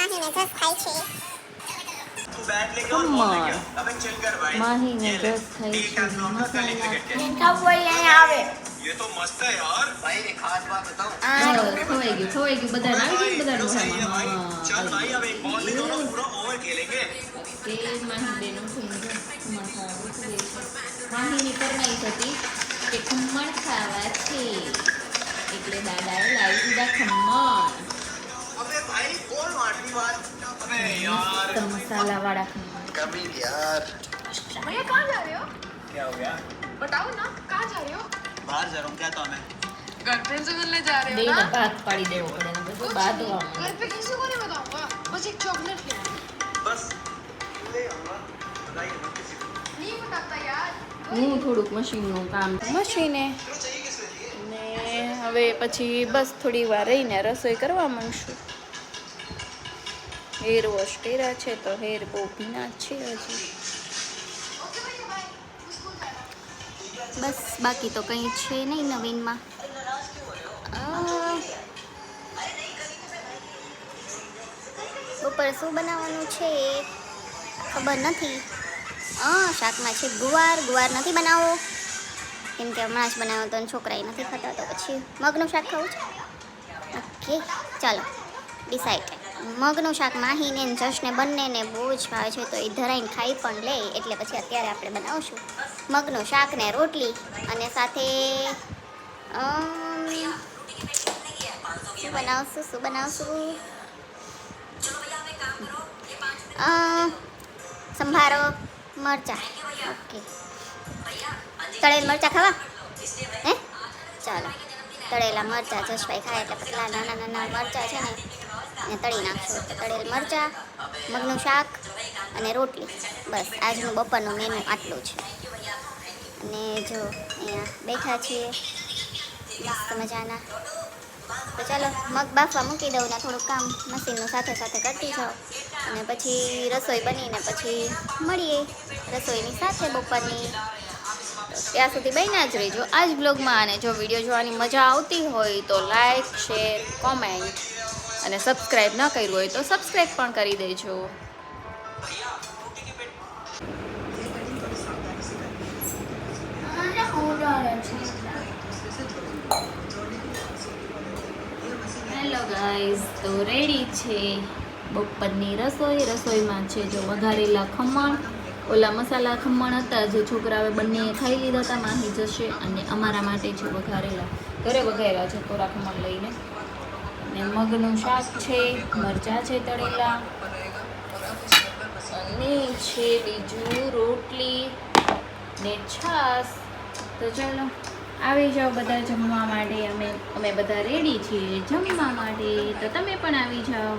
માહીને જસ ખાય છે માહીને રસ ખાઈ છે મસાલા આવે ये तो मस्त है यार भाई एक खास बात बताऊं ખવાઈ ગયું બધા આવી ગયું બધા चल भाई अब एक बॉल दे दो पूरा ओवर खेलेंगे કે માહી બેનો માહીની ફરમાઈશ હતી કે ખમણ ખાવા છે એટલે દાદાએ લાવી દીધા ખમણ अबे भाई कौन मारती बात अबे यार મસ્ત મસાલાવાળા ખમણ कभी यार भैया कहाँ जा रहे हो? क्या हो गया बताओ ना कहाँ जा रहे हो? बाहर जा रहा हूँ क्या तो हमें गर्लफ्रेंड से मिलने जा रहे हो બેને ना? ભાત પાડી દેવો પડે ને બધું બાંધવા घर पे किसी को नहीं बताऊंगा बस एक चॉकलेट ले आना। बस ले आऊंगा बताइए ना किसी को नहीं बताता यार હું થોડુંક મશીનનું કામ મશીને चाहिए किस लिए ને હવે પછી બસ થોડી વાર રહીને રસોઈ કરવા માંડશું હેર વોશ કર્યા છે તો હેર બહુ ભીના છે હજી બસ બાકી તો કંઈ છે નહીં નવીનમાં બપોરે શું બનાવવાનું છે ખબર નથી શાકમાં છે ગુવાર નથી બનાવવો કેમ કે હમણાં જ બનાવ્યો તો અને છોકરાએ નથી ખાતા તો પછી મગનું શાક ખાવું છે ઓકે ચાલો ડિસાઈડ મગનું શાક માહીને ને જશને બંનેને બહુ જ ભાવે છે તો એ ધરાઈને ખાઈ પણ લે એટલે પછી અત્યારે આપણે બનાવશું મગનું શાક ને રોટલી અને સાથે શું બનાવશું સંભારો મરચાં ઓકે તળેલ મરચાં ખાવા હે ચાલો તળેલા મરચાં જશભાઈ ખાય એટલે પતલા નાના મરચાં છે ને અને તળી નાખશું તો તળેલ મરચાં મગનું શાક અને રોટલી બસ આજનું બપોરનું મેનુ આટલું છે અને જો અહીંયા બેઠા છીએ મસ્ત મજાના તો ચાલો મગ બાફવા મૂકી દઉં ને થોડુંક કામ મશીનનું સાથે સાથે કરતી જાઓ અને પછી રસોઈ બનીને પછી મળીએ રસોઈની સાથે બપોરની ત્યાં સુધી બન્યા જ રહીજો આ જ બ્લોગમાં અને જો વિડીયો જોવાની મજા આવતી હોય તો લાઈક શેર કોમેન્ટ અને સબસ્ક્રાઈબ ન કર્યું હોય તો સબસ્ક્રાઈબ પણ કરી દેજો હેલો ગાઈઝ તો રેડી છે બપોરની રસોઈમાં છે જો વઘારેલા ખમણ ઓલા મસાલા ખમણ હતા જે છોકરાઓએ બંને ખાઈ લીધા હતા માહી જશે અને અમારા માટે છે વઘારેલા ઘરે વઘારેલા છે કોરા ખમણ લઈને અને મગનું શાક છે મરચાં છે તળેલા અને છે બીજું રોટલી ને છાશ તો ચાલો આવી જાઓ બધા જમવા માટે અમે બધા રેડી છીએ જમવા માટે તો તમે પણ આવી જાઓ